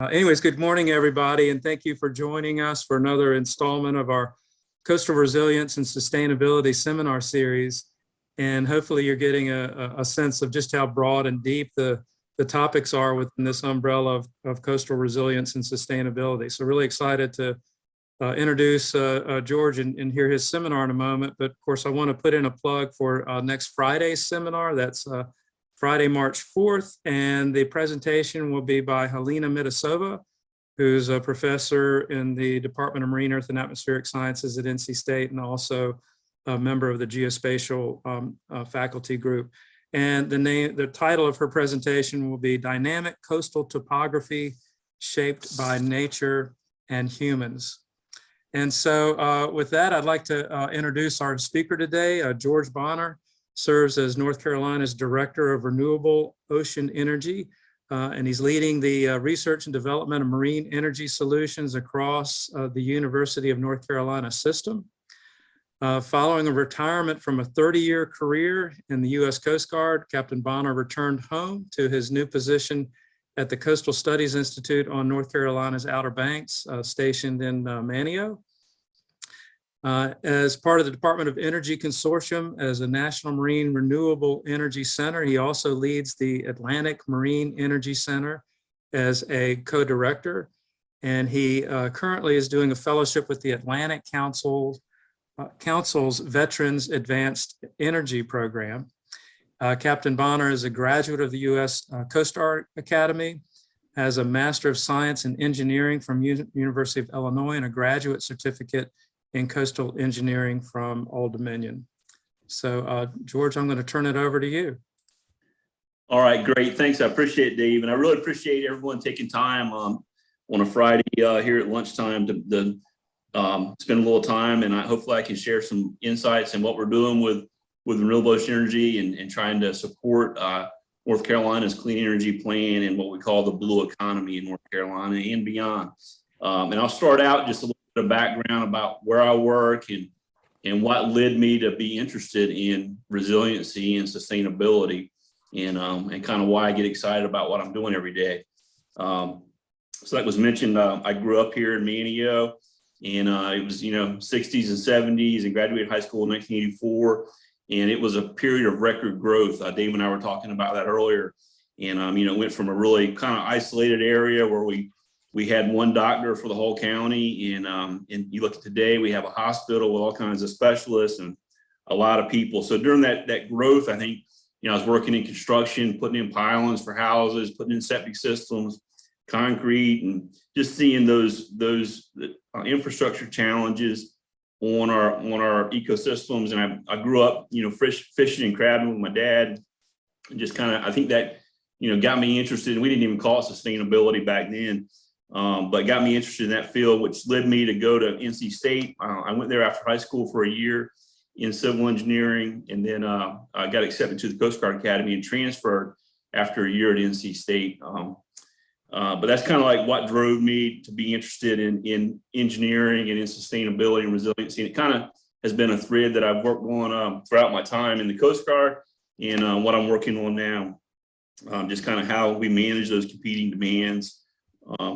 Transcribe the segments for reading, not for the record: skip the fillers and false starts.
Anyways, good morning, everybody, and thank you for joining us for another installment of our Coastal Resilience and Sustainability Seminar Series. And hopefully you're getting a sense of just how broad and deep the topics are within this umbrella of coastal resilience and sustainability. So really excited to introduce George and hear his seminar in a moment. But of course, I want to put in a plug for next Friday's seminar. That's Friday, March 4th, and the presentation will be by Helena Mitasova, who's a professor in the Department of Marine, Earth, and Atmospheric Sciences at NC State, and also a member of the geospatial faculty group. And the title of her presentation will be Dynamic Coastal Topography Shaped by Nature and Humans. And so with that, I'd like to introduce our speaker today, George Bonner. Serves as North Carolina's Director of Renewable Ocean Energy, and he's leading the research and development of marine energy solutions across the University of North Carolina system. Following a retirement from a 30-year career in the U.S. Coast Guard, Captain Bonner returned home to his new position at the Coastal Studies Institute on North Carolina's Outer Banks, stationed in Manteo. As part of the Department of Energy Consortium as a National Marine Renewable Energy Center, he also leads the Atlantic Marine Energy Center as a co-director. And he currently is doing a fellowship with the Atlantic Council's Veterans Advanced Energy Program. Captain Bonner is a graduate of the U.S. Coast Guard Academy, has a Master of Science in Engineering from University of Illinois, and a graduate certificate in coastal engineering from Old Dominion. So George, I'm going to turn it over to you. All right, great. Thanks. I appreciate it, Dave. And I really appreciate everyone taking time on a Friday here at lunchtime to spend a little time. And hopefully I can share some insights in what we're doing with renewable ocean energy and trying to support North Carolina's clean energy plan and what we call the blue economy in North Carolina and beyond. And I'll start out just a little bit of background about where I work and what led me to be interested in resiliency and sustainability and kind of why I get excited about what I'm doing every day. So that was mentioned, I grew up here in Manteo, and it was, 60s and 70s, and graduated high school in 1984. And it was a period of record growth. Dave and I were talking about that earlier. And, went from a really kind of isolated area where we had one doctor for the whole county, and you look at today, we have a hospital with all kinds of specialists and a lot of people. So during that growth, I think, I was working in construction, putting in pylons for houses, putting in septic systems, concrete, and just seeing those infrastructure challenges on our ecosystems. And I grew up, fishing and crabbing with my dad, and just kind of, I think that, got me interested. And we didn't even call it sustainability back then. But got me interested in that field, which led me to go to NC State. I went there after high school for a year in civil engineering, and then I got accepted to the Coast Guard Academy and transferred after a year at NC State. But that's kind of like what drove me to be interested in engineering and in sustainability and resiliency. And it kind of has been a thread that I've worked on throughout my time in the Coast Guard and what I'm working on now. Just kind of how we manage those competing demands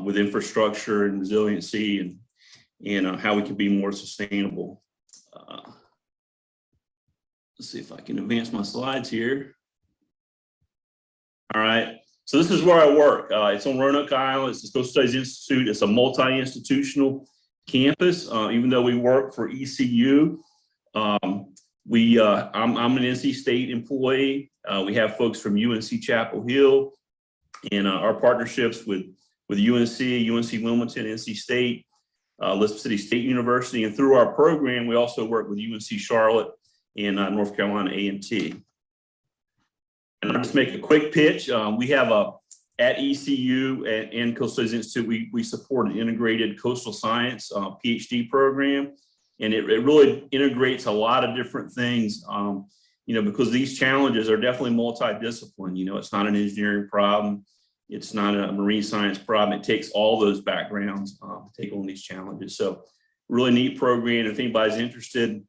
with infrastructure and resiliency, and how we can be more sustainable. Let's see if I can advance my slides here. All right, so this is where I work. It's on Roanoke Island. It's the Coastal Studies Institute. It's a multi-institutional campus. Even though we work for ECU, I'm an NC State employee. We have folks from UNC Chapel Hill, and our partnerships with UNC Wilmington, NC State, Elizabeth City State University, and through our program, we also work with UNC Charlotte and North Carolina A&T. And I'll just make a quick pitch. We have at ECU and Coastal Studies Institute, we support an integrated coastal science PhD program, and it really integrates a lot of different things. Because these challenges are definitely multidiscipline. It's not an engineering problem. It's not a marine science problem. It takes all those backgrounds to take on these challenges. So really neat program. If anybody's interested,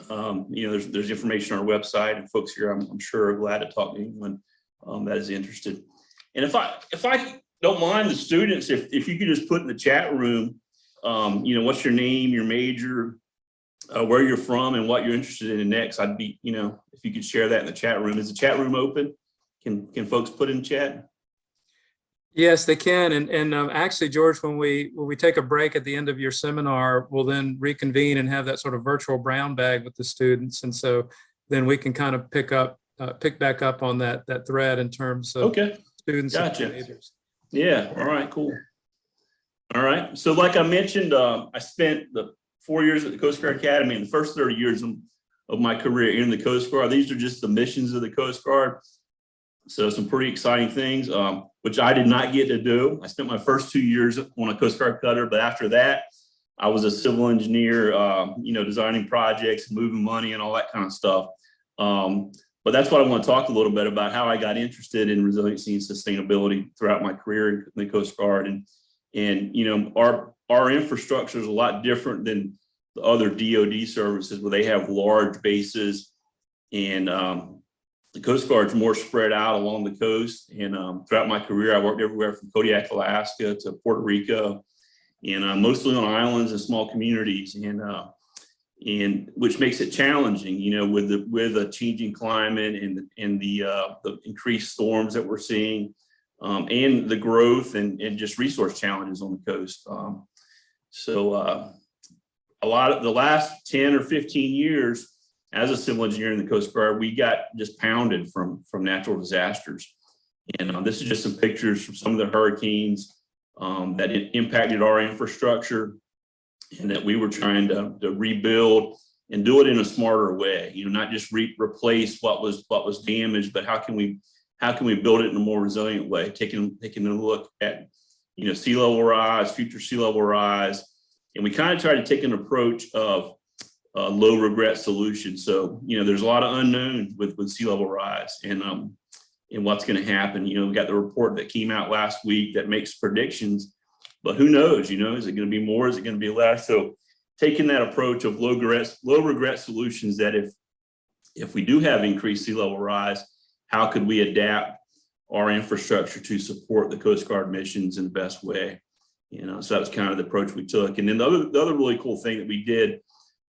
there's information on our website, and folks here, I'm sure, are glad to talk to anyone that is interested. And if I don't mind the students, if you could just put in the chat room, what's your name, your major, where you're from, and what you're interested in next. I'd be, if you could share that in the chat room. Is the chat room open? Can folks put in chat? Yes, they can. And actually, George, when we take a break at the end of your seminar, we'll then reconvene and have that sort of virtual brown bag with the students. And so then we can kind of pick back up on that thread in terms of Okay, students. gotcha. And majors. Yeah, all right, cool. All right, so like I mentioned, I spent the 4 years at the Coast Guard Academy, and the first 30 years of my career in the Coast Guard. These are just the missions of the Coast Guard. So some pretty exciting things, which I did not get to do. I spent my first 2 years on a Coast Guard cutter, but after that, I was a civil engineer, designing projects, moving money and all that kind of stuff. But that's what I want to talk a little bit about, how I got interested in resiliency and sustainability throughout my career in the Coast Guard. And our infrastructure is a lot different than the other DoD services, where they have large bases, and the Coast Guard's more spread out along the coast. And throughout my career, I worked everywhere from Kodiak, Alaska to Puerto Rico, and mostly on islands and small communities, and which makes it challenging, with a changing climate and the increased storms that we're seeing, and the growth and just resource challenges on the coast. A lot of the last 10 or 15 years as a civil engineer in the Coast Guard, we got just pounded from natural disasters. And this is just some pictures from some of the hurricanes that impacted our infrastructure, and that we were trying to rebuild and do it in a smarter way. Not just replace what was damaged, but how can we build it in a more resilient way? Taking a look at sea level rise, future sea level rise, and we kind of try to take an approach of low regret solution. So, there's a lot of unknowns with sea level rise and what's going to happen. We got the report that came out last week that makes predictions, but who knows, is it going to be more? Is it going to be less? So taking that approach of low regret solutions, that if we do have increased sea level rise, how could we adapt our infrastructure to support the Coast Guard missions in the best way? So that was kind of the approach we took. And then the other really cool thing that we did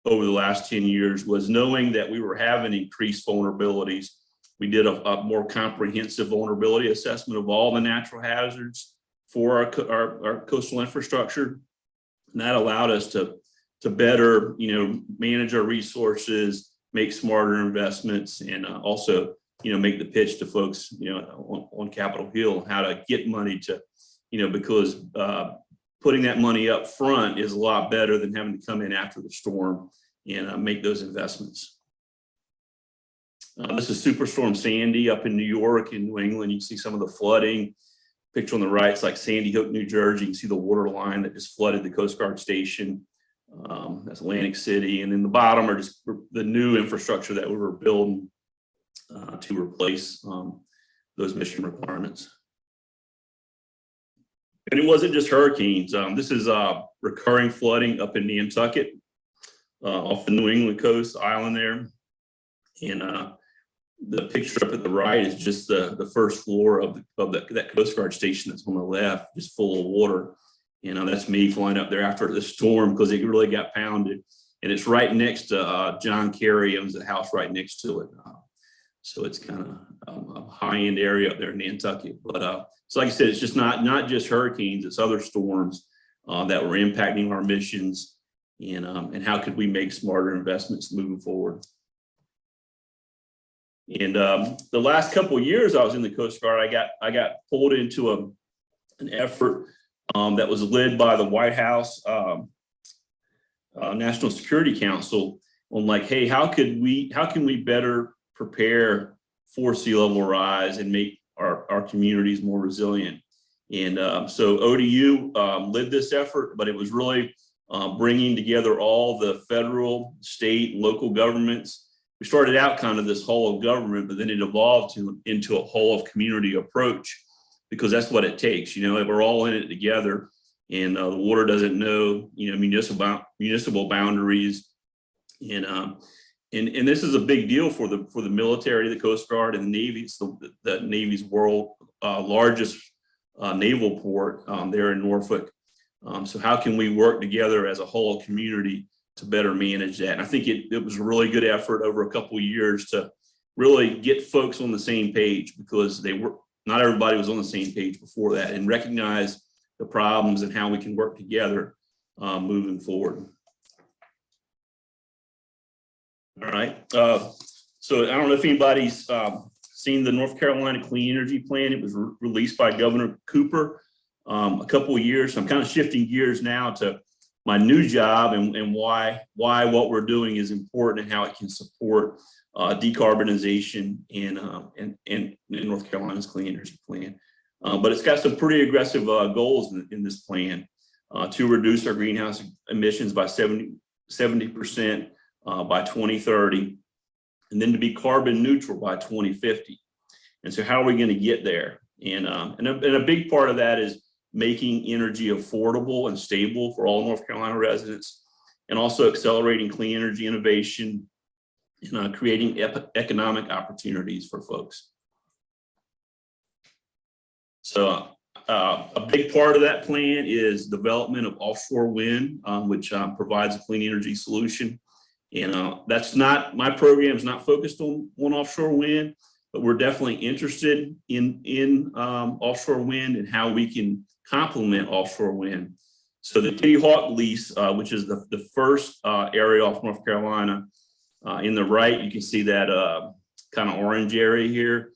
over the last 10 years was, knowing that we were having increased vulnerabilities, we did a more comprehensive vulnerability assessment of all the natural hazards for our coastal infrastructure. And that allowed us to better, manage our resources, make smarter investments, and also, make the pitch to folks, on Capitol Hill, how to get money to, because putting that money up front is a lot better than having to come in after the storm and make those investments. This is Superstorm Sandy up in New York and New England. You can see some of the flooding. Picture on the right, it's like Sandy Hook, New Jersey. You can see the water line that just flooded the Coast Guard station. That's Atlantic City. And then the bottom are just the new infrastructure that we were building to replace those mission requirements. And it wasn't just hurricanes. This is recurring flooding up in Nantucket, off the New England coast, island there. And the picture up at the right is just the first floor of that Coast Guard station that's on the left, just full of water. That's me flying up there after the storm, because it really got pounded. And it's right next to John Kerry owns the house right next to it. So it's kind of a high-end area up there in Nantucket. But so like I said, it's just not just hurricanes, it's other storms that were impacting our missions, and how could we make smarter investments moving forward. And the last couple of years I was in the Coast Guard, I got pulled into an effort that was led by the White House National Security Council on, like, hey, how can we better prepare for sea level rise and make our communities more resilient? And so ODU led this effort, but it was really bringing together all the federal, state, local governments. We started out kind of this whole of government, but then it evolved into a whole of community approach, because that's what it takes. We're all in it together, and the water doesn't know, municipal boundaries. And this is a big deal for the military, the Coast Guard, and the Navy. It's the Navy's largest naval port there in Norfolk. So how can we work together as a whole community to better manage that? And I think it was a really good effort over a couple of years to really get folks on the same page, because not everybody was on the same page before that, and recognize the problems and how we can work together moving forward. All right. So I don't know if anybody's seen the North Carolina Clean Energy Plan. It was released by Governor Cooper a couple of years. So I'm kind of shifting gears now to my new job and why what we're doing is important and how it can support decarbonization in North Carolina's Clean Energy Plan. But it's got some pretty aggressive goals in this plan to reduce our greenhouse emissions by 70% by 2030, and then to be carbon neutral by 2050. And so how are we going to get there? And a big part of that is making energy affordable and stable for all North Carolina residents, and also accelerating clean energy innovation and creating economic opportunities for folks. So a big part of that plan is development of offshore wind, which provides a clean energy solution. And that's not, my program is not focused on offshore wind, but we're definitely interested in offshore wind and how we can complement offshore wind. So the Kitty Hawk lease, which is the first area off North Carolina, in the right, you can see that kind of orange area here,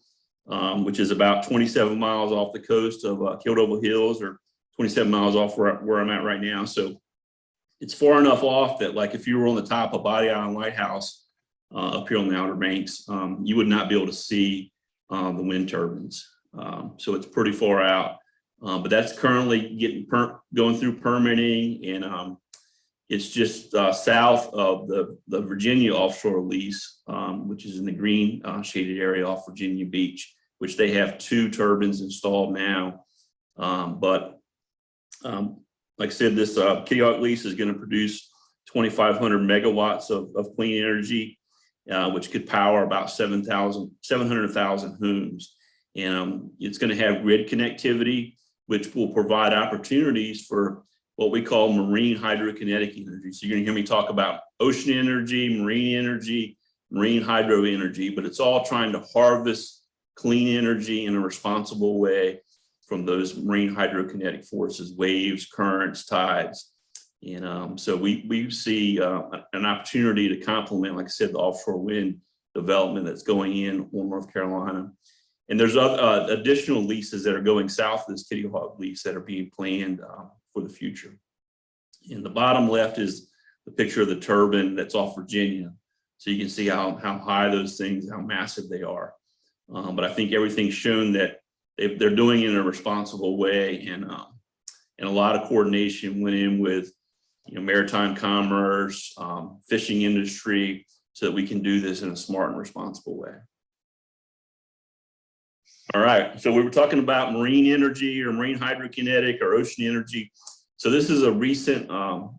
which is about 27 miles off the coast of Kildover Hills, or 27 miles off where I'm at right now. So it's far enough off that, like, if you were on the top of Body Island Lighthouse up here on the Outer Banks, you would not be able to see the wind turbines. So it's pretty far out, but that's currently going through permitting, and it's just south of the Virginia offshore lease, which is in the green shaded area off Virginia Beach, which they have 2 turbines installed now. Like I said, this Kitty Hawk lease is going to produce 2,500 megawatts of clean energy, which could power about 700,000 homes. And it's going to have grid connectivity, which will provide opportunities for what we call marine hydrokinetic energy. So you're going to hear me talk about ocean energy, marine hydro energy, but it's all trying to harvest clean energy in a responsible way from those marine hydrokinetic forces, waves, currents, tides. And so we see an opportunity to complement, like I said, the offshore wind development that's going in on North Carolina. And there's other additional leases that are going south of this Kitty Hawk lease that are being planned for the future. In the bottom left is the picture of the turbine that's off Virginia. So you can see how high those things, how massive they are. But I think everything's shown that they're doing it in a responsible way, and a lot of coordination went in with, maritime commerce, fishing industry, so that we can do this in a smart and responsible way. All right, so we were talking about marine energy or marine hydrokinetic or ocean energy. So this is a recent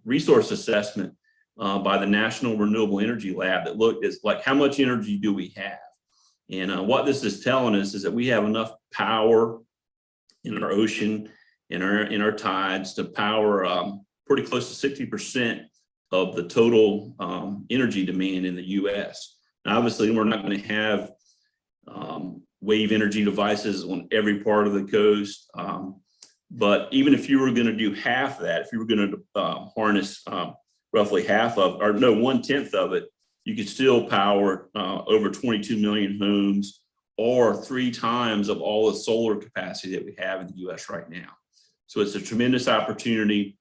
resource assessment by the National Renewable Energy Lab that looked at, like, how much energy do we have? And what this is telling us is that we have enough power in our ocean, in our tides, to power pretty close to 60% of the total energy demand in the U.S. Now, obviously, we're not going to have wave energy devices on every part of the coast, but even if you were going to do half that, if you were going to harness roughly half of, or no, 1/10 of it, you could still power over 22 million homes, or 3 times of all the solar capacity that we have in the U.S. right now. So it's a tremendous opportunity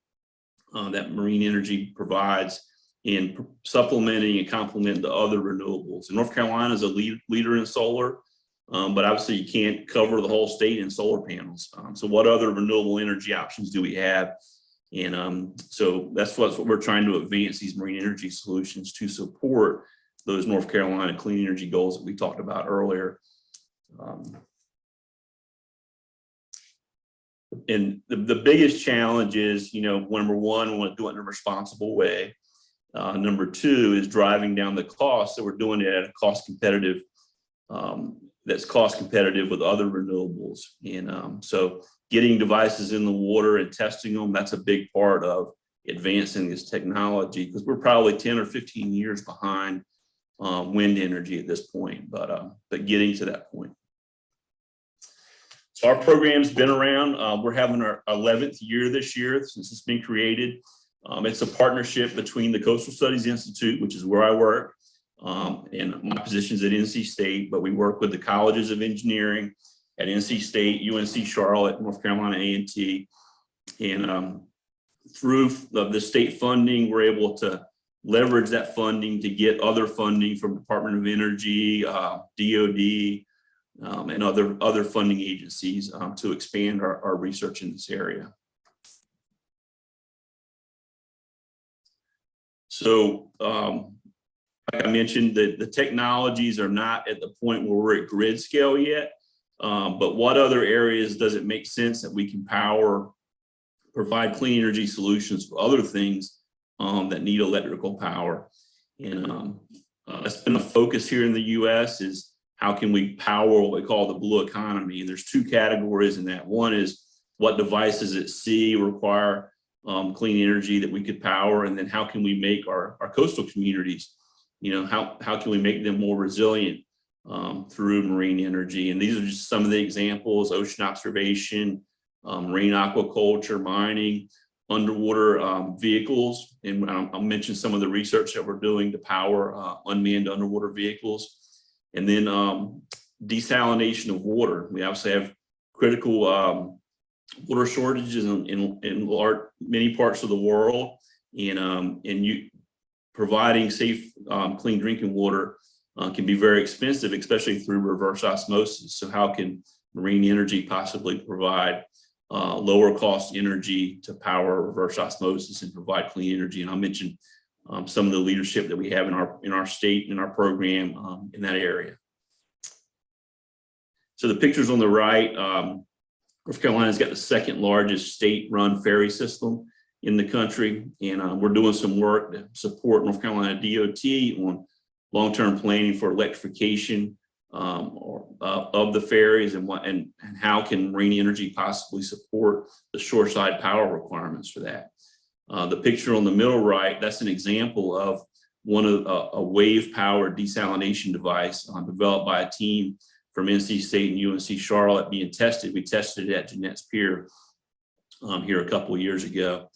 that marine energy provides in supplementing and complementing the other renewables. And North Carolina is a leader in solar, but obviously you can't cover the whole state in solar panels. So what other renewable energy options do we have? And so that's what we're trying to advance, these marine energy solutions to support those North Carolina clean energy goals that we talked about earlier. And the biggest challenge is, number one, we want to do it in a responsible way. Number two is driving down the cost. So we're doing it at a cost competitive that's cost competitive with other renewables. And so getting devices in the water and testing them, that's a big part of advancing this technology, because we're probably 10 or 15 years behind wind energy at this point, but getting to that point. So our program's been around. We're having our 11th year this year since it's been created. It's a partnership between the Coastal Studies Institute, which is where I work, and my position's at NC State, but we work with the colleges of engineering at NC State, UNC Charlotte, North Carolina A&T, and through the state funding, we're able to leverage that funding to get other funding from Department of Energy, DOD, and other funding agencies to expand our research in this area. So, like I mentioned, the technologies are not at the point where we're at grid scale yet, but what other areas does it make sense that we can provide clean energy solutions for other things that need electrical power? And that's been a focus here in the US, is how can we power what we call the blue economy? And there's two categories in that. One is what devices at sea require clean energy that we could power, and then how can we make our coastal communities, how can we make them more resilient through marine energy? And these are just some of the examples: ocean observation, marine aquaculture, mining, underwater vehicles. And I'll mention some of the research that we're doing to power unmanned underwater vehicles. And then desalination of water. We obviously have critical water shortages in many parts of the world, and providing safe, clean drinking water can be very expensive, especially through reverse osmosis. So how can marine energy possibly provide lower cost energy to power reverse osmosis and provide clean energy? And I'll mention some of the leadership that we have in our state and in our program in that area. So the pictures on the right, North Carolina's got the second largest state-run ferry system in the country, and we're doing some work to support North Carolina DOT on long-term planning for electrification of the ferries, and how can marine energy possibly support the shoreside power requirements for that. The picture on the middle right, that's an example of a wave-powered desalination device developed by a team from NC State and UNC Charlotte being tested. We tested it at Jeanette's Pier here a couple of years ago.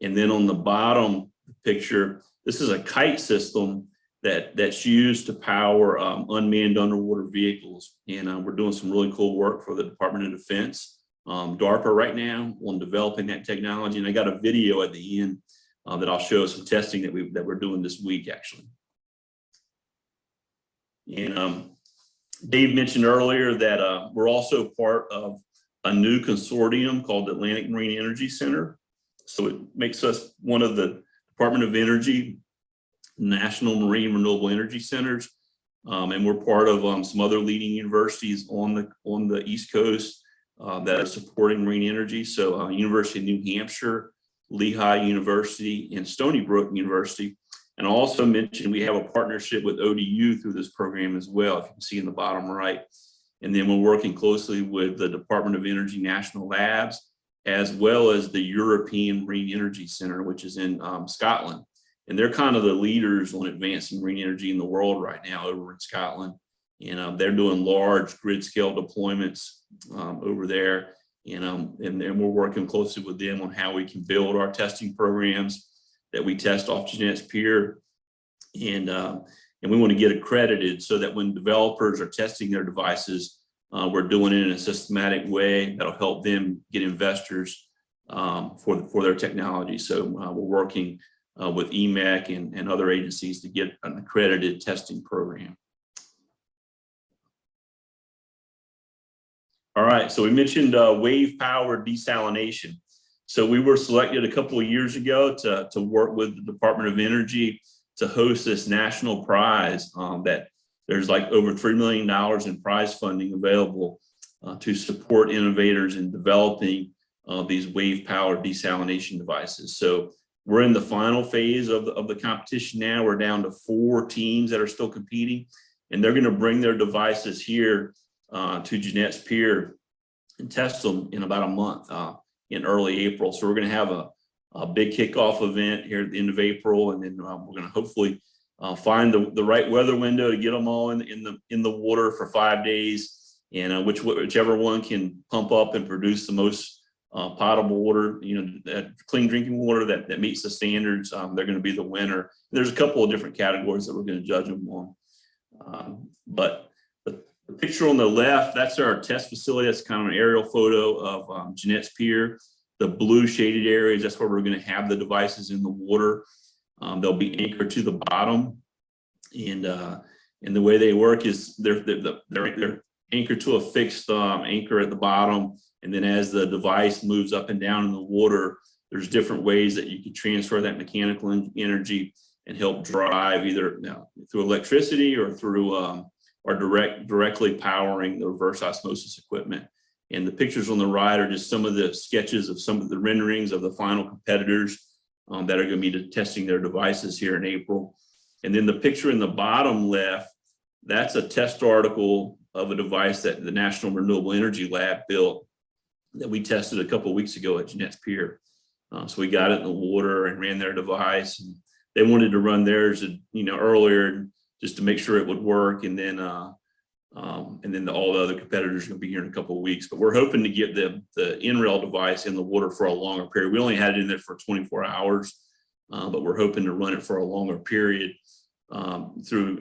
And then on the bottom picture, this is a kite system that's used to power unmanned underwater vehicles. And we're doing some really cool work for the Department of Defense, DARPA right now, on developing that technology. And I got a video at the end that I'll show some testing that we're doing this week, actually. And Dave mentioned earlier that we're also part of a new consortium called the Atlantic Marine Energy Center. So it makes us one of the Department of Energy National Marine Renewable Energy Centers. And we're part of some other leading universities on the East Coast that are supporting marine energy. So University of New Hampshire, Lehigh University, and Stony Brook University. And I also mentioned we have a partnership with ODU through this program as well, if you can see in the bottom right. And then we're working closely with the Department of Energy National Labs, as well as the European Marine Energy Center, which is in Scotland. And they're kind of the leaders on advancing marine energy in the world right now over in Scotland. And they're doing large grid scale deployments over there. And we're working closely with them on how we can build our testing programs that we test off Jeanette's Pier. And we want to get accredited so that when developers are testing their devices, we're doing it in a systematic way that'll help them get investors for their technology. So we're working with EMEC and other agencies to get an accredited testing program. All right, so we mentioned wave-powered desalination. So we were selected a couple of years ago to work with the Department of Energy to host this national prize that there's like over $3 million in prize funding available to support innovators in developing these wave-powered desalination devices. So we're in the final phase of the competition now. We're down to 4 teams that are still competing, and they're going to bring their devices here to Jeanette's Pier and test them in about a month in early April. So we're going to have a big kickoff event here at the end of April, and then we're going to hopefully find the right weather window to get them all in the water for 5 days, and whichever one can pump up and produce the most potable water, that clean drinking water that meets the standards, they're going to be the winner. There's a couple of different categories that we're going to judge them on. But the picture on the left, that's our test facility. That's kind of an aerial photo of Jeanette's Pier. The blue shaded areas, that's where we're going to have the devices in the water. They'll be anchored to the bottom, and the way they work is they're anchored to a fixed anchor at the bottom. And then as the device moves up and down in the water, there's different ways that you can transfer that mechanical energy and help drive either through electricity or through or directly powering the reverse osmosis equipment. And the pictures on the right are just some of the sketches of some of the renderings of the final competitors that are going to be testing their devices here in April. And then the picture in the bottom left, that's a test article of a device that the National Renewable Energy Lab built that we tested a couple of weeks ago at Jeanette's Pier. So we got it in the water and ran their device, and they wanted to run theirs, earlier just to make sure it would work. And then all the other competitors are going to be here in a couple of weeks. But we're hoping to get the NREL device in the water for a longer period. We only had it in there for 24 hours, but we're hoping to run it for a longer period through,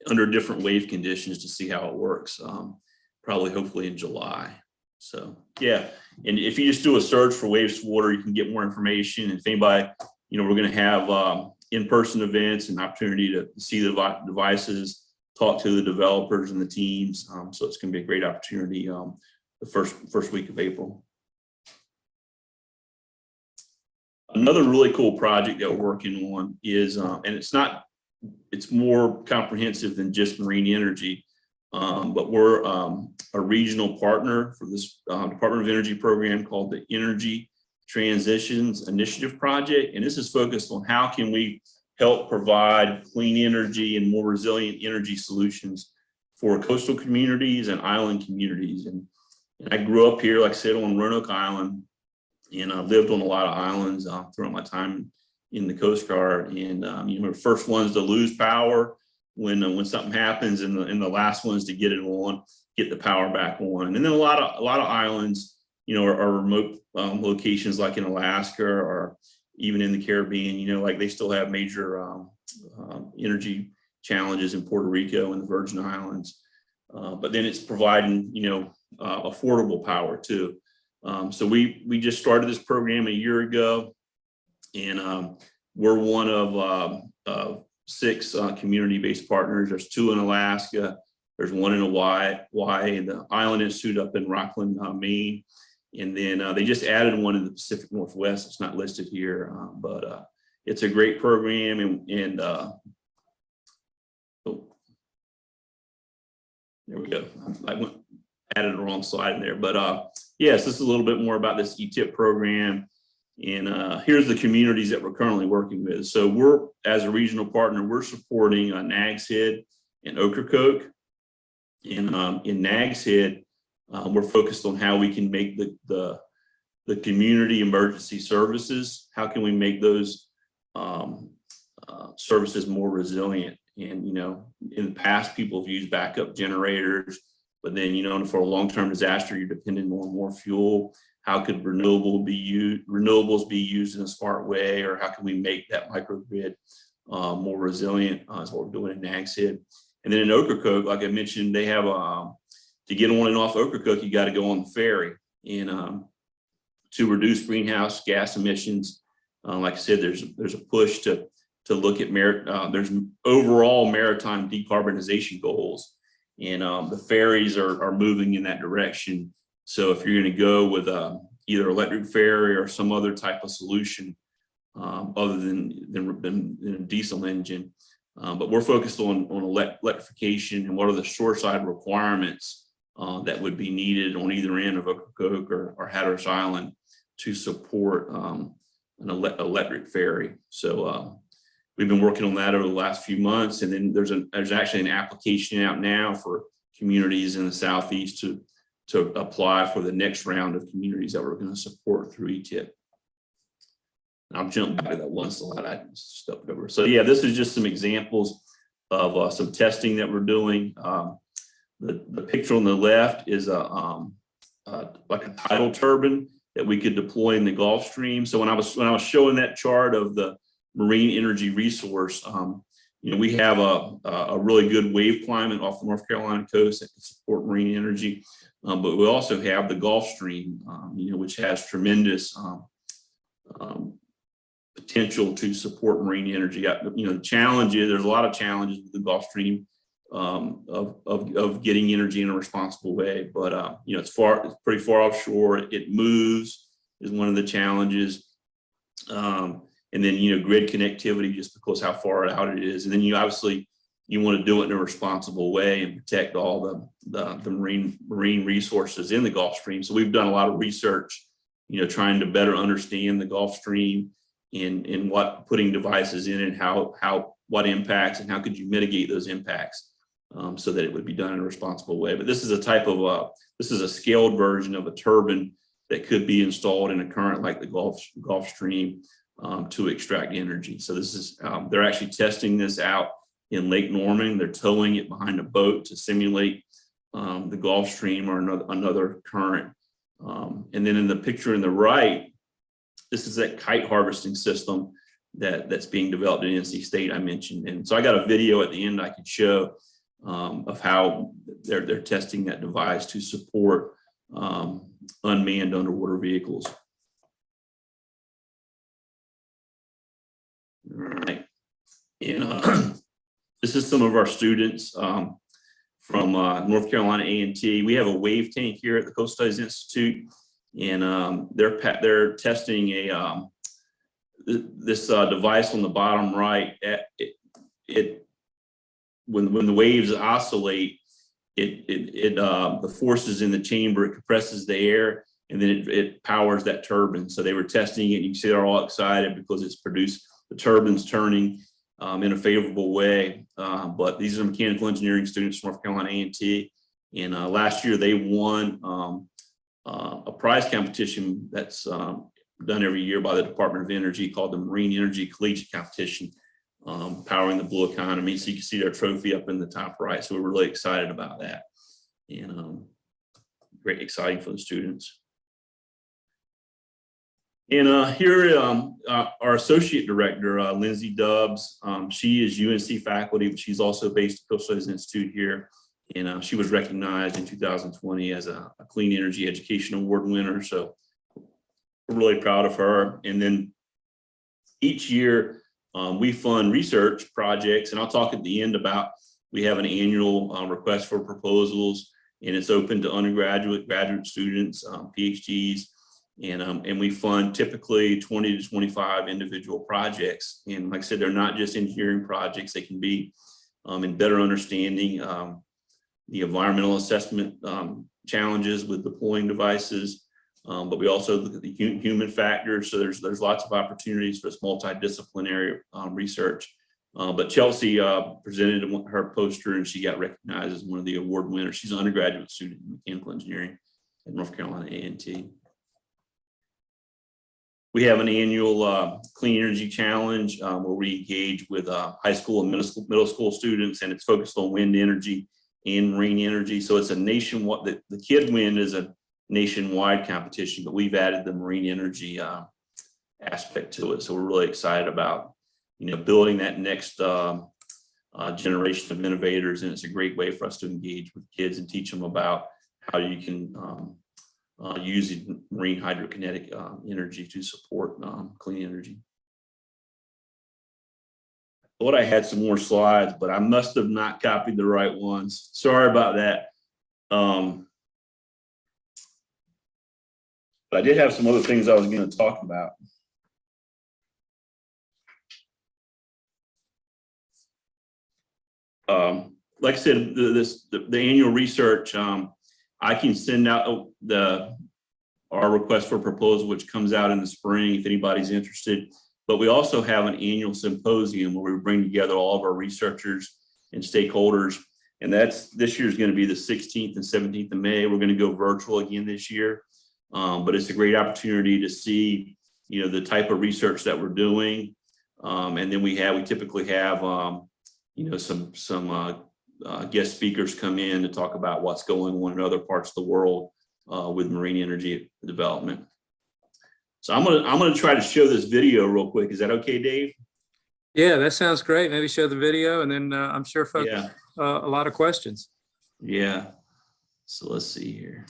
under different wave conditions to see how it works. Probably hopefully in July. So yeah, and if you just do a search for Waves to Water, you can get more information. And if anybody, we're going to have in-person events and opportunity to see the devices, talk to the developers and the teams. So it's going to be a great opportunity the first week of April. Another really cool project that we're working on is, and it's more comprehensive than just marine energy. But we're a regional partner for this Department of Energy program called the Energy Transitions Initiative Project. And this is focused on how can we help provide clean energy and more resilient energy solutions for coastal communities and island communities. And I grew up here, like I said, on Roanoke Island, and I lived on a lot of islands throughout my time in the Coast Guard. And we're the first ones to lose power when something happens, and the last ones to get the power back on. And then a lot of islands, are remote locations like in Alaska or even in the Caribbean, like they still have major energy challenges in Puerto Rico and the Virgin Islands. But then it's providing, affordable power too. So we just started this program a year ago, and we're one of 6 community-based partners. There's 2 in Alaska. There's 1 in Hawaii, the Island Institute up in Rockland, Maine. And then they just added 1 in the Pacific Northwest. It's not listed here, but it's a great program. And oh, there we go. I added the wrong slide in there. But yes, this is a little bit more about this ETIP program. And here's the communities that we're currently working with. So we're, as a regional partner, we're supporting Nags Head and Ocracoke. And in Nags Head, we're focused on how we can make the community emergency services. How can we make those services more resilient? And, in the past, people have used backup generators, but then, for a long-term disaster, you're dependent on more fuel. How could renewables be used in a smart way, or how can we make that microgrid more resilient? Is what we're doing in Nags Head. And then in Ocracoke, like I mentioned, they have to get on and off Ocracoke, you got to go on the ferry. And to reduce greenhouse gas emissions, like I said, there's a push to look at there's overall maritime decarbonization goals, and the ferries are moving in that direction. So if you're going to go with either electric ferry or some other type of solution other than a diesel engine, but we're focused on electrification and what are the shoreside requirements that would be needed on either end of Ocracoke or Hatteras Island to support an electric ferry. So we've been working on that over the last few months. And then there's actually an application out now for communities in the Southeast to apply for the next round of communities that we're going to support through ETIP. I'll jump back to that one slide I stepped over. So yeah, this is just some examples of some testing that we're doing. The picture on the left is like a tidal turbine that we could deploy in the Gulf Stream. So when I was showing that chart of the marine energy resource, we have a really good wave climate off the North Carolina coast that can support marine energy, but we also have the Gulf Stream, which has tremendous potential to support marine energy. The challenge is there's a lot of challenges with the Gulf Stream of getting energy in a responsible way, but it's pretty far offshore. It moves is one of the challenges, and then grid connectivity just because how far out it is, and then you obviously want to do it in a responsible way and protect all the marine resources in the Gulf Stream. So we've done a lot of research, trying to better understand the Gulf Stream and what putting devices in and what impacts and how could you mitigate those impacts. So that it would be done in a responsible way. But this is a scaled version of a turbine that could be installed in a current like the Gulf Stream to extract energy. So this is, they're actually testing this out in Lake Norman. They're towing it behind a boat to simulate the Gulf Stream or another current. And then in the picture in the right, this is that kite harvesting system that's being developed in NC State I mentioned. And so I got a video at the end I could show of how they're testing that device to support unmanned underwater vehicles. All right, and this is some of our students from North Carolina A&T. We have a wave tank here at the Coastal Studies Institute, and they're testing this device on the bottom right. When the waves oscillate, the forces in the chamber, it compresses the air, and then it powers that turbine. So they were testing it, and you can see they're all excited because it's produced the turbines turning in a favorable way. But these are mechanical engineering students from North Carolina A&T, and last year they won a prize competition that's done every year by the Department of Energy called the Marine Energy Collegiate Competition. Powering the blue economy. So you can see their trophy up in the top right. So we're really excited about that, and great, exciting for the students. And here, our associate director, Lindsay Dubbs, she is UNC faculty, but she's also based at Coastal Studies Institute here. And she was recognized in 2020 as a Clean Energy Education Award winner. So we're really proud of her. And then each year, we fund research projects, and I'll talk at the end about, we have an annual request for proposals, and it's open to undergraduate, graduate students, PhDs, and we fund typically 20 to 25 individual projects. And like I said, they're not just engineering projects. They can be in better understanding the environmental assessment challenges with deploying devices. But we also look at the human factors. So there's lots of opportunities for this multidisciplinary research. But Chelsea presented her poster, and she got recognized as one of the award winners. She's an undergraduate student in mechanical engineering at North Carolina A&T. We have an annual Clean Energy Challenge where we engage with high school and middle school students, and it's focused on wind energy and marine energy. So it's a nationwide, the Kid Wind is a nationwide competition, but we've added the marine energy aspect to it. So we're really excited about, building that next generation of innovators. And it's a great way for us to engage with kids and teach them about how you can use marine hydrokinetic energy to support clean energy. I thought I had some more slides, but I must have not copied the right ones. Sorry about that. But I did have some other things I was going to talk about. Like I said, the annual research, I can send out our request for proposal, which comes out in the spring if anybody's interested. but we also have an annual symposium where we bring together all of our researchers and stakeholders. And this year is going to be the 16th and 17th of May. We're going to go virtual again this year. But it's a great opportunity to see, the type of research that we're doing. And then we typically have, some guest speakers come in to talk about what's going on in other parts of the world with marine energy development. So I'm gonna try to show this video real quick. Is that okay, Dave? Yeah, that sounds great. Maybe show the video, and then I'm sure folks a lot of questions. Yeah. So let's see here.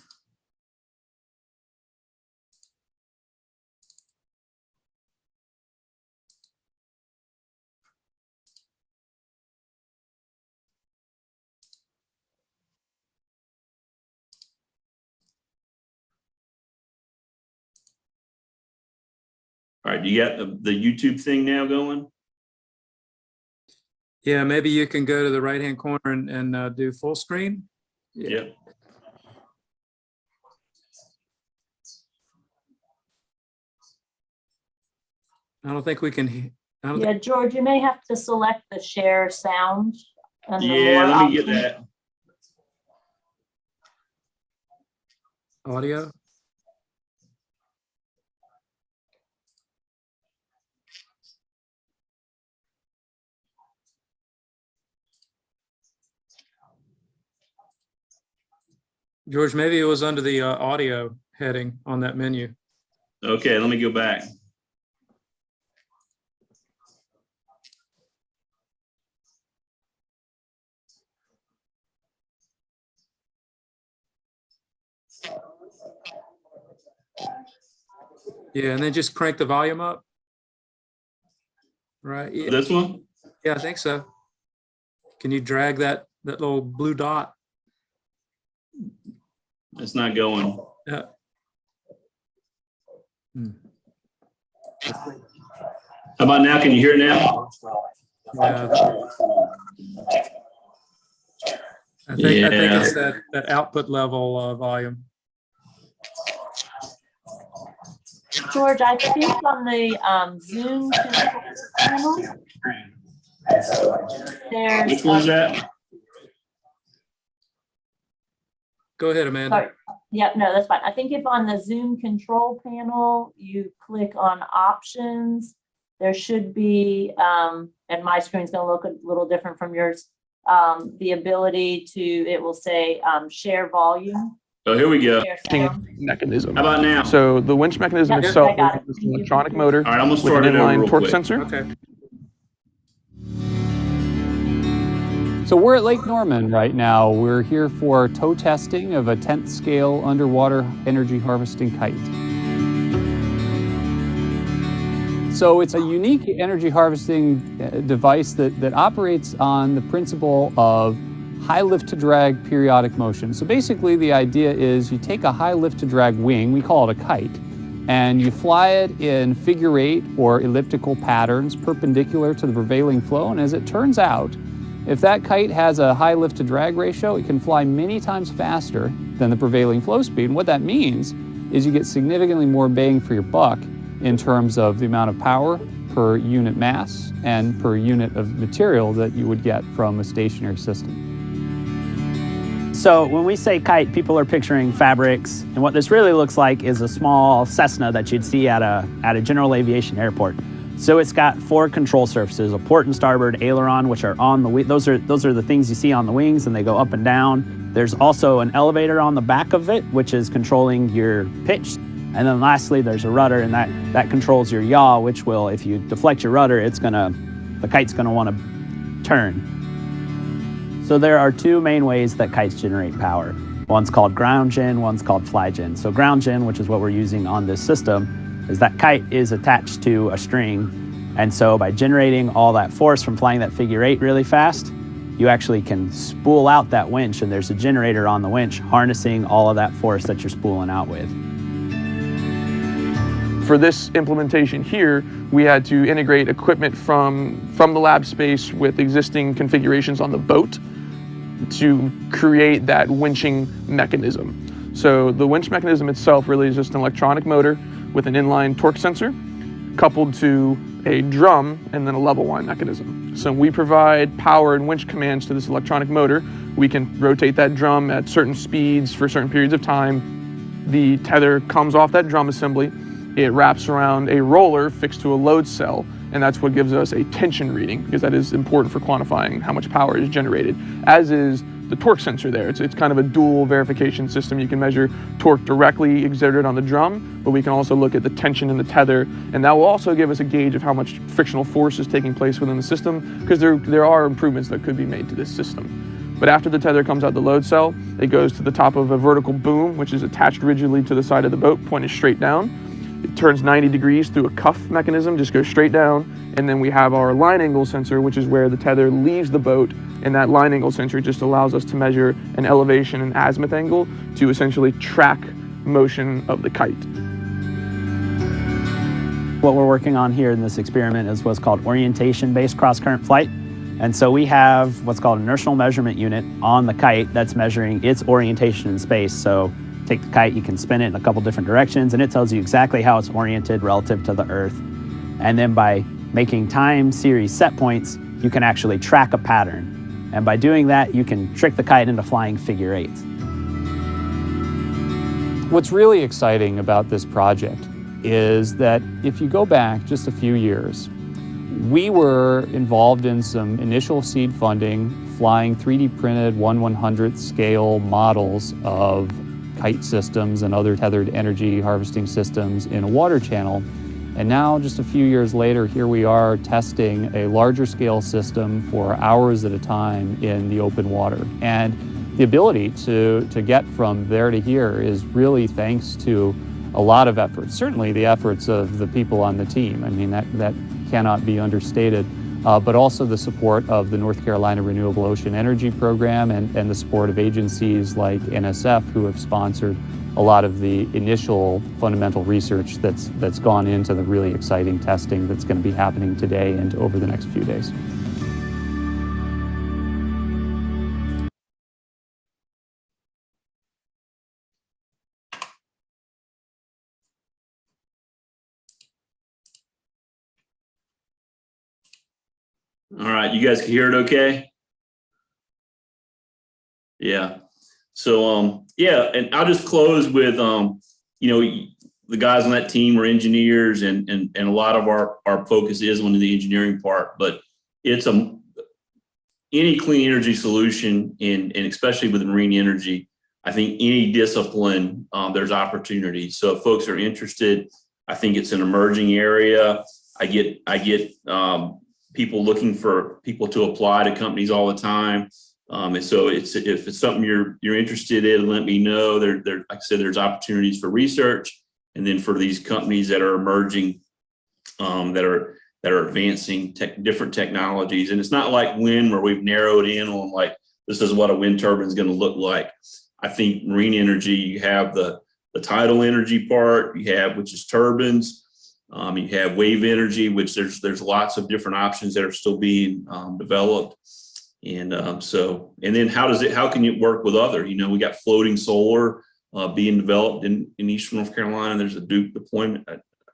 All right, do you got the YouTube thing now going? Yeah, maybe you can go to the right-hand corner and do full screen. Yeah. I don't think we can. Yeah, George, you may have to select the share sound. Yeah, let me get that. Audio. George, maybe it was under the audio heading on that menu. Okay, let me go back. Yeah, and then just crank the volume up. Right. Yeah, This one? I think so. Can you drag that little blue dot? It's not going. Yeah. How about now? Can you hear it now? I think it's that output level volume. George, I think on the Zoom panel, there's. Which one's that? Go ahead, Amanda. Sorry. Yeah, no, that's fine. I think if on the Zoom control panel, you click on options, there should be, and my screen's gonna look a little different from yours, the ability to, it will say share volume. Oh, here we go. Share sound. Mechanism. How about now? So the winch mechanism Yeah, itself I got it. is an electronic motor All right, I'm gonna with start an it over inline real torque quick. sensor. Okay. So we're at Lake Norman right now. We're here for tow testing of a 10th scale underwater energy harvesting kite. So it's a unique energy harvesting device that operates on the principle of high lift to drag periodic motion. So basically the idea is you take a high lift to drag wing, we call it a kite, and you fly it in figure eight or elliptical patterns perpendicular to the prevailing flow. And as it turns out, if that kite has a high lift to drag ratio, it can fly many times faster than the prevailing flow speed. And what that means is you get significantly more bang for your buck in terms of the amount of power per unit mass and per unit of material that you would get from a stationary system. So when we say kite, people are picturing fabrics, and what this really looks like is a small Cessna that you'd see at a general aviation airport. So it's got four control surfaces: a port and starboard aileron, which are on the wing. Those are the things you see on the wings, and they go up and down. There's also an elevator on the back of it, which is controlling your pitch. And then lastly, there's a rudder, and that controls your yaw, which will, if you deflect your rudder, the kite's gonna wanna turn. So there are two main ways that kites generate power. One's called ground gen, one's called fly gen. So ground gen, which is what we're using on this system, is that kite is attached to a string. And so by generating all that force from flying that figure eight really fast, you actually can spool out that winch, and there's a generator on the winch harnessing all of that force that you're spooling out with. For this implementation here, we had to integrate equipment from the lab space with existing configurations on the boat to create that winching mechanism. So the winch mechanism itself really is just an electronic motor with an inline torque sensor coupled to a drum, and then a level line mechanism. So we provide power and winch commands to this electronic motor. We can rotate that drum at certain speeds for certain periods of time. The tether comes off that drum assembly. It wraps around a roller fixed to a load cell, and that's what gives us a tension reading, because that is important for quantifying how much power is generated, as is the torque sensor there. It's kind of a dual verification system. You can measure torque directly exerted on the drum, but we can also look at the tension in the tether, and that will also give us a gauge of how much frictional force is taking place within the system, because there are improvements that could be made to this system. But after the tether comes out the load cell, it goes to the top of a vertical boom, which is attached rigidly to the side of the boat, pointed straight down. It turns 90 degrees through a cuff mechanism, just goes straight down. And then we have our line angle sensor, which is where the tether leaves the boat. And that line angle sensor just allows us to measure an elevation and azimuth angle to essentially track motion of the kite. What we're working on here in this experiment is what's called orientation-based cross-current flight. And so we have what's called an inertial measurement unit on the kite that's measuring its orientation in space. So take the kite, you can spin it in a couple different directions, and it tells you exactly how it's oriented relative to the Earth. And then by making time series set points, you can actually track a pattern. And by doing that, you can trick the kite into flying figure eights. What's really exciting about this project is that if you go back just a few years, we were involved in some initial seed funding, flying 3D printed 1/100th scale models of kite systems and other tethered energy harvesting systems in a water channel. And now, just a few years later, here we are testing a larger scale system for hours at a time in the open water. And the ability to get from there to here is really thanks to a lot of efforts, certainly the efforts of the people on the team. I mean, that cannot be understated, but also the support of the North Carolina Renewable Ocean Energy Program and the support of agencies like NSF, who have sponsored a lot of the initial fundamental research that's gone into the really exciting testing that's going to be happening today and over the next few days. All right, you guys can hear it okay? Yeah. So yeah, and I'll just close with you know, the guys on that team are engineers, and a lot of our focus is on the engineering part, but it's any clean energy solution, and especially with marine energy, I think any discipline, there's opportunity. So if folks are interested, I think it's an emerging area. I get people looking for people to apply to companies all the time. And so if it's something you're interested in, let me know. There, like I said, there's opportunities for research, and then for these companies that are emerging, that are advancing different technologies. And it's not like wind, where we've narrowed in on like, this is what a wind turbine is going to look like. I think marine energy, you have the tidal energy part, which is turbines. You have wave energy, which there's lots of different options that are still being developed. And and then how can you work with other, we got floating solar being developed in Eastern North Carolina. There's a Duke deployment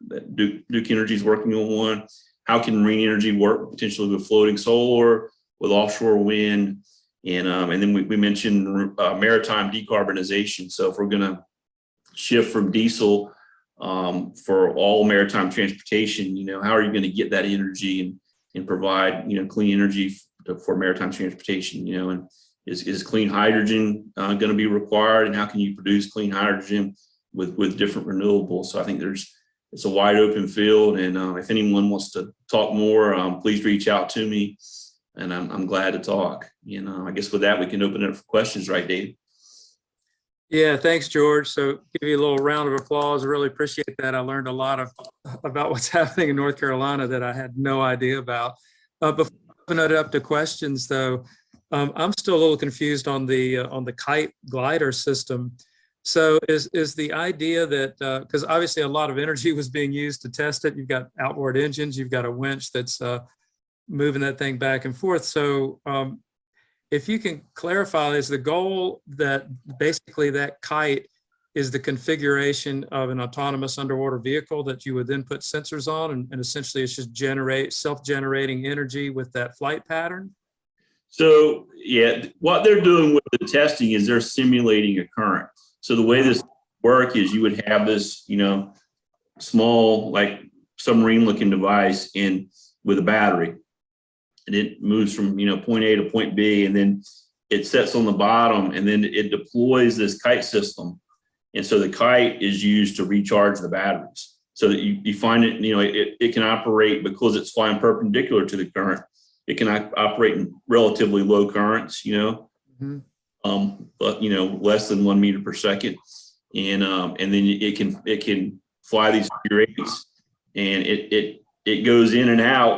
that Duke Energy is working on one. How can marine energy work potentially with floating solar, with offshore wind? And then we mentioned maritime decarbonization. So if we're going to shift from diesel for all maritime transportation, how are you going to get that energy and provide, clean energy for maritime transportation, and is clean hydrogen going to be required, and how can you produce clean hydrogen with different renewables? So I think it's a wide open field, and if anyone wants to talk more, please reach out to me, and I'm glad to talk. I guess with that, we can open it up for questions, right, Dave? Yeah, thanks, George. So give you a little round of applause. I really appreciate that. I learned a lot about what's happening in North Carolina that I had no idea about. Before I open it up to questions, though, I'm still a little confused on the kite glider system. So is the idea that, because obviously a lot of energy was being used to test it, you've got outboard engines, you've got a winch that's moving that thing back and forth. So if you can clarify, is the goal that basically that kite is the configuration of an autonomous underwater vehicle that you would then put sensors on, and essentially it's just self-generating energy with that flight pattern? So yeah, what they're doing with the testing is they're simulating a current. So the way this work is you would have this, small, like submarine looking device with a battery, and it moves from, point A to point B, and then it sets on the bottom, and then it deploys this kite system. And so the kite is used to recharge the batteries, so that you find it, it can operate, because it's flying perpendicular to the current. It can operate in relatively low currents, Mhm. but less than 1 meter per second, and then it can fly these figure eights, and it goes in and out,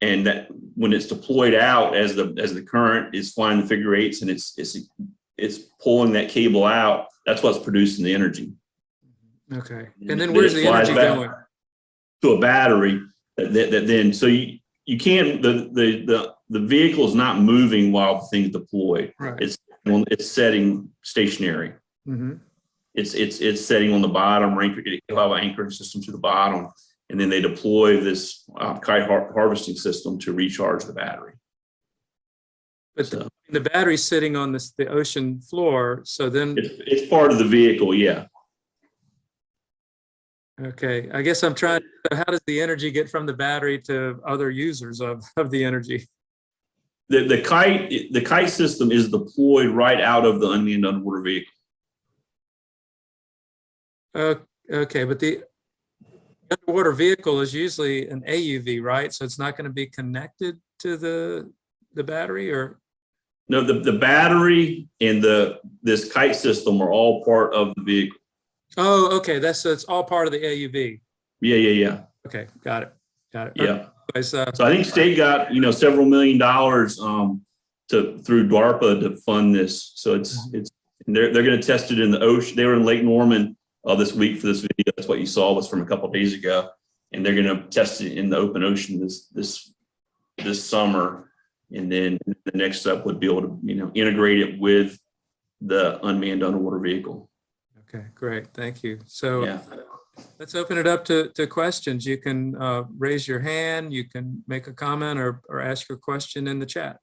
and that when it's deployed out as the current is flying the figure eights, and it's pulling that cable out, that's what's producing the energy. Okay. And then where's it the flies energy back going? to a battery that then, so you can't, the vehicle is not moving while the thing's deployed. Right. It's setting stationary. Mm-hmm. It's setting on the bottom, it'll have an anchoring system to the bottom, and then they deploy this kite harvesting system to recharge the battery. But the battery's sitting on the ocean floor, so then. It's part of the vehicle, yeah. Okay, I guess I'm trying, how does the energy get from the battery to other users of the energy? The kite system is deployed right out of the unmanned underwater vehicle. Okay, but the underwater vehicle is usually an AUV, right? So it's not going to be connected to the battery, or? No, the battery and this kite system are all part of the vehicle. Oh, okay, so it's all part of the AUV. Yeah. Okay, got it. Yeah. Okay, So I think state got, several $1 million through DARPA to fund this. So they're going to test it in the ocean. They were in Lake Norman this week for this video. That's what you saw was from a couple of days ago, and they're going to test it in the open ocean this summer. And then the next step would be able to integrate it with the unmanned underwater vehicle. Okay, great, thank you. So Yeah. let's open it up to questions. You can raise your hand, you can make a comment or ask your question in the chat.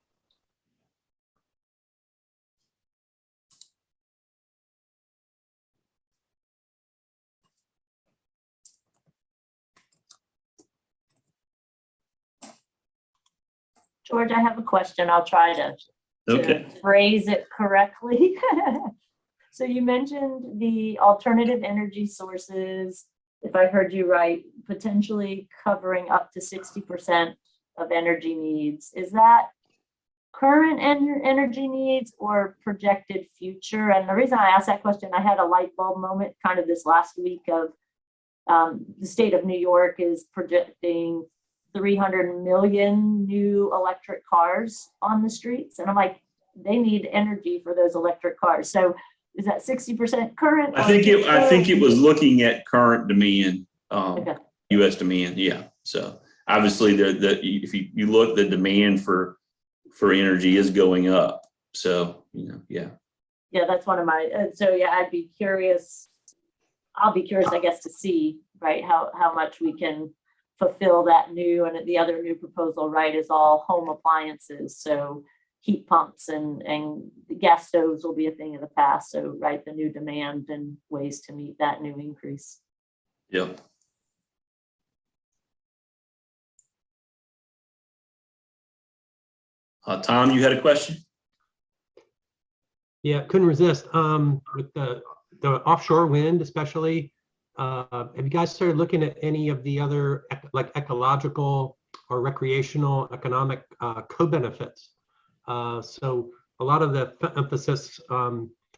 George, I have a question. I'll try to Okay. phrase it correctly. So you mentioned the alternative energy sources, if I heard you right, potentially covering up to 60% of energy needs. Is that current energy needs or projected future? And the reason I asked that question, I had a light bulb moment kind of this last week of the state of New York is projecting 300 million new electric cars on the streets. And I'm like, they need energy for those electric cars. So is that 60% current? I think it was looking at current demand, Okay. U.S. demand. Yeah. So obviously if you look, the demand for energy is going up. So, yeah. Yeah, that's one of my, so yeah, I'll be curious, I guess, to see, right, how much we can fulfill that new, and the other new proposal, right, is all home appliances. So heat pumps and gas stoves will be a thing of the past. So, right, the new demand and ways to meet that new increase. Yep. Tom, you had a question? Yeah, couldn't resist. With the offshore wind, especially, have you guys started looking at any of the other like ecological or recreational economic co-benefits? So a lot of the emphasis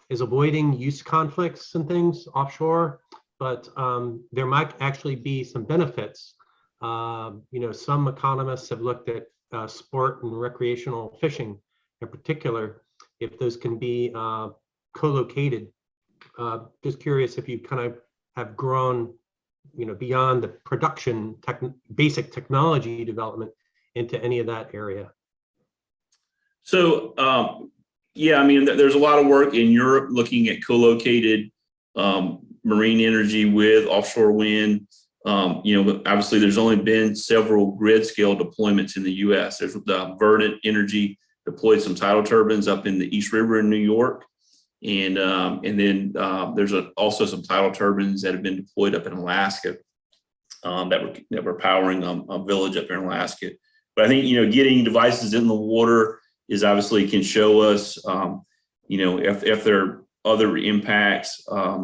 is avoiding use conflicts and things offshore, but there might actually be some benefits. Some economists have looked at sport and recreational fishing in particular, if those can be co-located. Just curious if you kind of have grown, beyond the production basic technology development into any of that area. So Yeah, I mean, there's a lot of work in Europe looking at co-located marine energy with offshore wind. But obviously there's only been several grid scale deployments in the US. There's the Verdant Energy deployed some tidal turbines up in the East River in New York. And then there's also some tidal turbines that have been deployed up in Alaska that were powering a village up in Alaska. But I think, getting devices in the water is obviously can show us, if there are other impacts. Where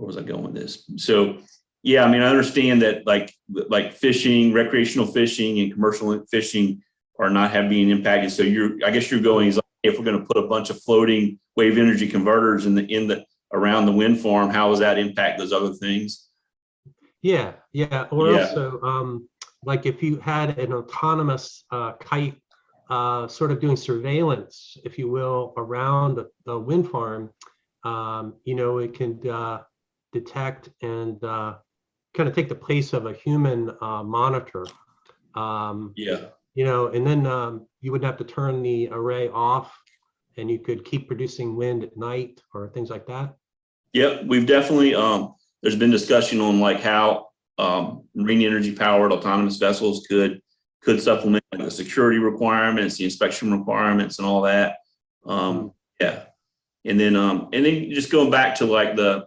was I going with this? So, yeah, I mean, I understand that like fishing, recreational fishing and commercial fishing are not being impacted. So I guess you're going is like, if we're going to put a bunch of floating wave energy converters around the wind farm, how does that impact those other things? Yeah. Also, like if you had an autonomous kite sort of doing surveillance, if you will, around the wind farm, it can detect and kind of take the place of a human monitor. And then you wouldn't have to turn the array off, and you could keep producing wind at night or things like that. Yep, we've definitely, there's been discussion on like how marine energy powered autonomous vessels could supplement like the security requirements, the inspection requirements and all that. Yeah. And then just going back to like the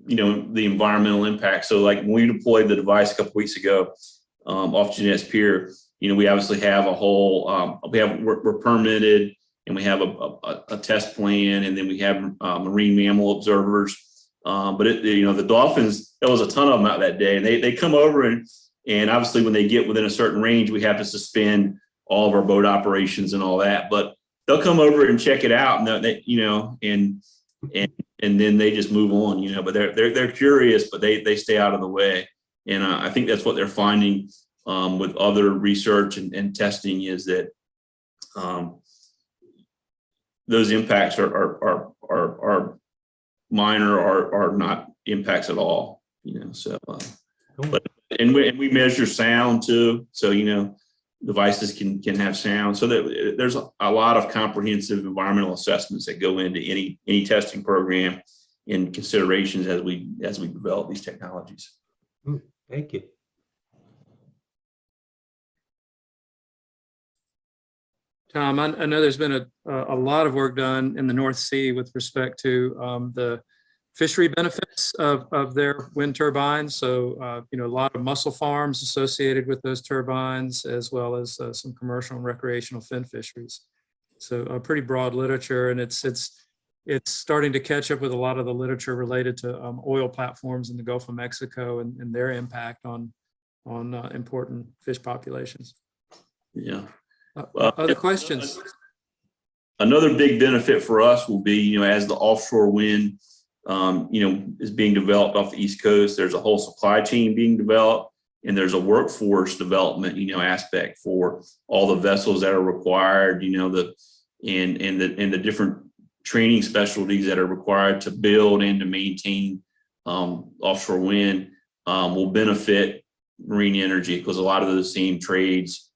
environmental impact. So like when we deployed the device a couple weeks ago off Jeunesse Pier, we obviously have a whole, we're permitted, and we have a test plan, and then we have marine mammal observers. But the dolphins, there was a ton of them out that day, and they come over and obviously when they get within a certain range, we have to suspend all of our boat operations and all that. But they'll come over and check it out, and and then they just move on, but they're curious, but they stay out of the way. And I think that's what they're finding with other research and testing is that those impacts are minor or are not impacts at all, so but we measure sound too, so devices can have sound, so that there's a lot of comprehensive environmental assessments that go into any testing program and considerations as we develop these technologies. Thank you. Tom, I know there's been a lot of work done in the North Sea with respect to the fishery benefits of their wind turbines. So, a lot of mussel farms associated with those turbines, as well as some commercial and recreational fin fisheries. So a pretty broad literature, and it's starting to catch up with a lot of the literature related to oil platforms in the Gulf of Mexico and their impact on important fish populations. Yeah. Other questions? Another big benefit for us will be, as the offshore wind, is being developed off the East Coast, there's a whole supply chain being developed, and there's a workforce development, aspect for all the vessels that are required, the different training specialties that are required to build and to maintain offshore wind will benefit marine energy, because a lot of those same trades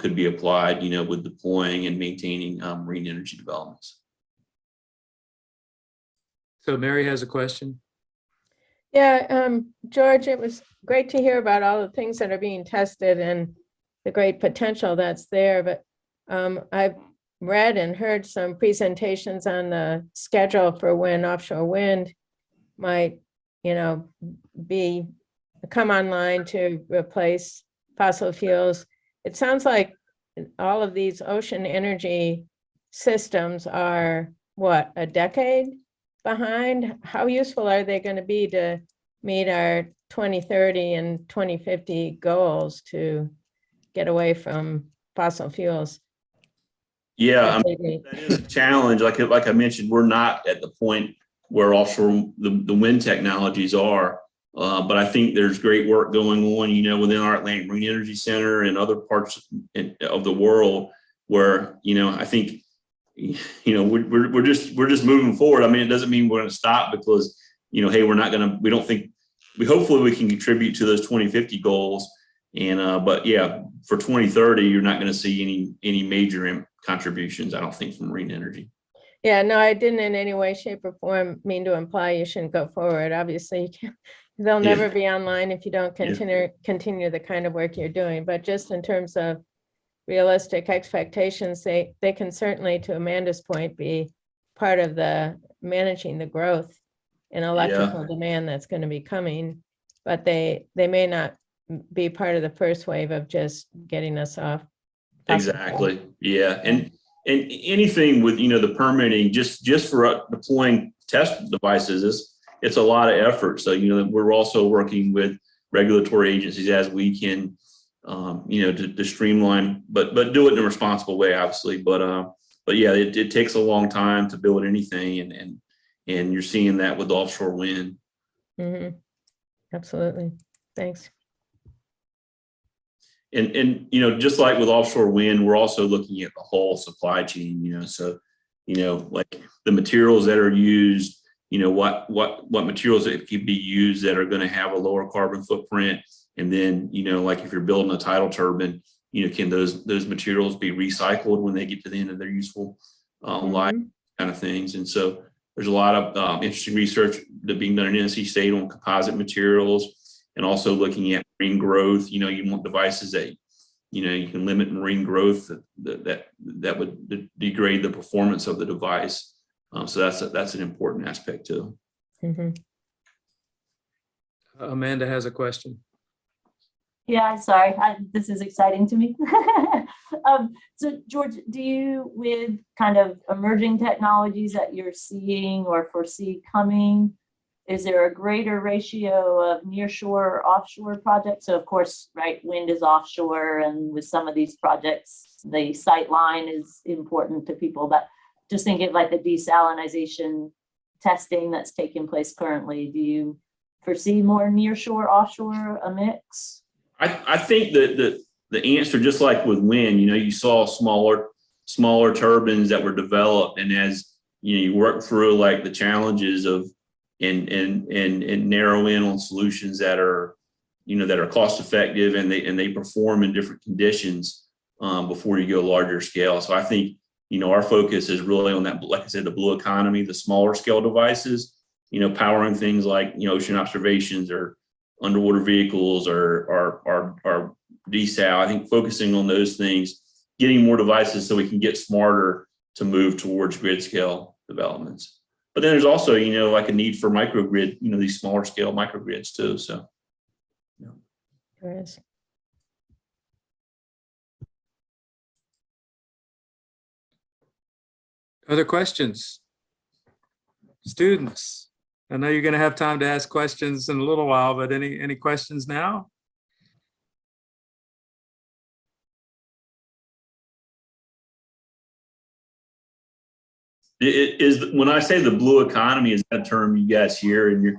could be applied, with deploying and maintaining marine energy developments. So Mary has a question. Yeah, George, it was great to hear about all the things that are being tested and the great potential that's there. But I've read and heard some presentations on the schedule for when offshore wind might, come online to replace fossil fuels. It sounds like all of these ocean energy systems are, what, a decade behind? How useful are they going to be to meet our 2030 and 2050 goals to get away from fossil fuels? Yeah, that is a challenge. Like I mentioned, we're not at the point where offshore the wind technologies are, but I think there's great work going on, within our Atlantic Marine Energy Center and other parts of the world where, I think, we're just moving forward. I mean, it doesn't mean we're going to stop because, hey, hopefully we can contribute to those 2050 goals. And but yeah, for 2030, you're not going to see any major contributions, I don't think, from marine energy. Yeah, no, I didn't in any way, shape, or form mean to imply you shouldn't go forward. Obviously, you can't, they'll Yeah. never be online if you don't Yeah. continue the kind of work you're doing. But just in terms of realistic expectations, they can certainly, to Amanda's point, be part of the managing the growth in electrical demand that's going to be coming. But they may not be part of the first wave of just getting us off. Exactly. Yeah. And anything with, the permitting, just for deploying test devices, it's a lot of effort. So, we're also working with regulatory agencies as we can, to streamline, but do it in a responsible way, obviously. But yeah, it takes a long time to build anything. And you're seeing that with offshore wind. Mm-hmm. Absolutely. Thanks. And just like with offshore wind, we're also looking at the whole supply chain, so, like the materials that are used, what materials that can be used that are going to have a lower carbon footprint. And then, like if you're building a tidal turbine, can those materials be recycled when they get to the end of their useful life, kind of things. And so there's a lot of interesting research that being done in NC State on composite materials. And also looking at marine growth, you want devices that, you can limit marine growth that would degrade the performance of the device. So that's an important aspect too. Amanda has a question. Yeah, sorry, this is exciting to me. So George, do you, with kind of emerging technologies that you're seeing or foresee coming, is there a greater ratio of nearshore or offshore projects? So of course, right, wind is offshore, and with some of these projects, the sight line is important to people, but just thinking like the desalination testing that's taking place currently, do you foresee more nearshore, offshore, a mix? I think that the answer, just like with wind, you saw smaller turbines that were developed, and as you work through like the challenges of and narrow in on solutions that are cost effective and they perform in different conditions before you go larger scale. So I think our focus is really on that, like I said, the blue economy, the smaller scale devices, powering things like ocean observations or underwater vehicles or desal. I think focusing on those things, getting more devices so we can get smarter to move towards grid scale developments. But then there's also, like a need for microgrid, these smaller scale microgrids too. So, There is. Other questions? Students, I know you're going to have time to ask questions in a little while, but any questions now? When I say the blue economy, is that a term you guys hear? And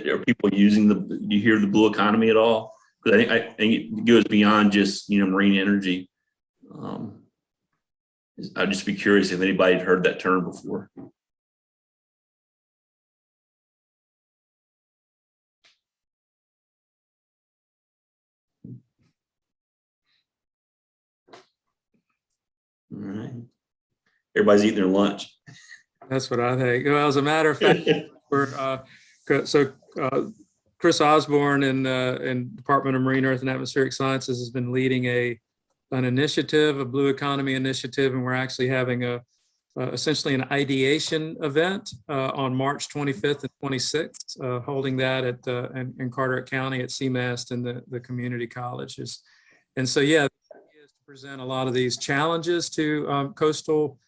are people using do you hear the blue economy at all? Because I think it goes beyond just marine energy. I'd just be curious if anybody had heard that term before. All right. Everybody's eating their lunch. That's what I think. Well, as a matter of fact, Chris Osborne in Department of Marine, Earth, and Atmospheric Sciences has been leading an initiative, a blue economy initiative, and we're actually having essentially an ideation event on March 25th and 26th, holding that in Carteret County at CMAST and the community colleges. And so, yeah, the idea is to present a lot of these challenges to coastal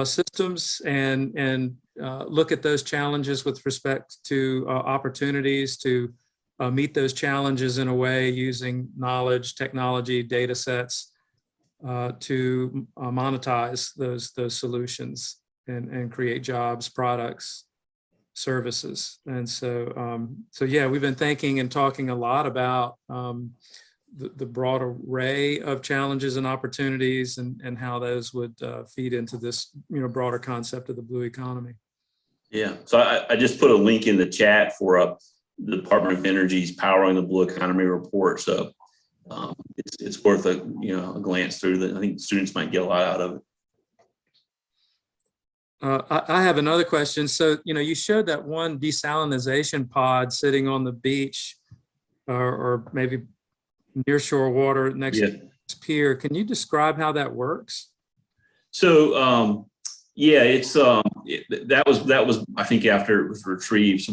systems and look at those challenges with respect to opportunities to meet those challenges in a way using knowledge, technology, data sets to monetize those solutions and create jobs, products, services. And so, yeah, we've been thinking and talking a lot about the broad array of challenges and opportunities and how those would feed into this broader concept of the blue economy. Yeah, so I just put a link in the chat for the Department of Energy's Powering the Blue Economy report. So it's worth a a glance through. That I think students might get a lot out of it. I have another question. So, you showed that one desalinization pod sitting on the beach or maybe near shore water next to this pier. Can you describe how that works? So, yeah, it's that was I think after it was retrieved. So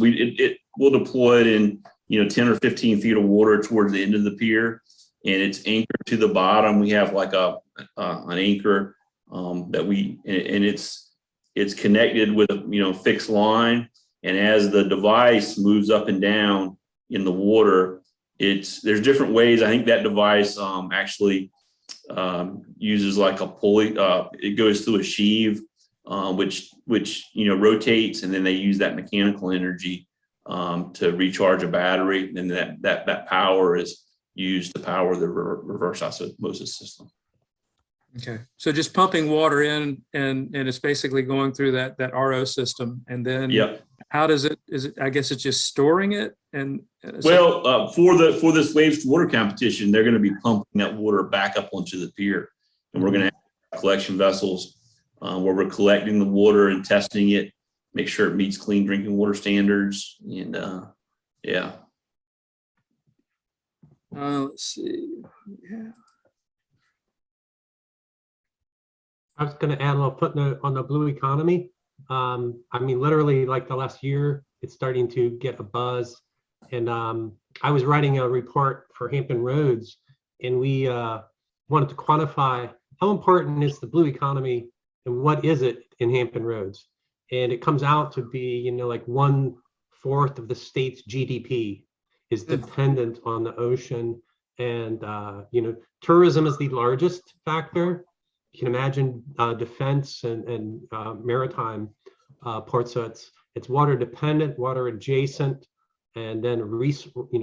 we'll deploy it in 10 or 15 feet of water towards the end of the pier, and it's anchored to the bottom. We have like an anchor that it's connected with a fixed line, and as the device moves up and down in the water, there's different ways. I think that device actually uses like a pulley. It goes through a sheave, which rotates, and then they use that mechanical energy to recharge a battery, and that power is used to power the reverse osmosis system. Okay, so just pumping water in, and it's basically going through that RO system, and then how does it? I guess it's just storing it, and well, for this waves to water competition, they're going to be pumping that water back up onto the pier, and we're going to have collection vessels where we're collecting the water and testing it, make sure it meets clean drinking water standards, and let's see, I was going to add a little footnote on the blue economy. I mean, literally like the last year, it's starting to get a buzz. And I was writing a report for Hampton Roads, and we wanted to quantify how important is the blue economy and what is it in Hampton Roads. And it comes out to be, like 1/4 of the state's GDP is dependent on the ocean. And, tourism is the largest factor. You can imagine defense and maritime ports. So it's water dependent, water adjacent, and then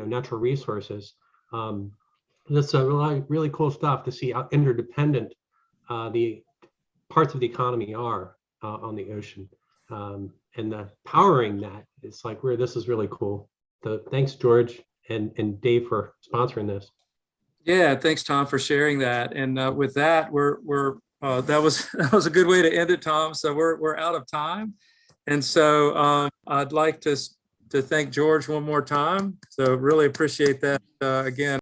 natural resources. That's a really cool stuff to see how interdependent the parts of the economy are on the ocean, and the powering that. It's like this is really cool. So thanks, George and Dave, for sponsoring this. Yeah, thanks, Tom, for sharing that. And with that, that was a good way to end it, Tom. So we're out of time, and so I'd like to thank George one more time. So really appreciate that again.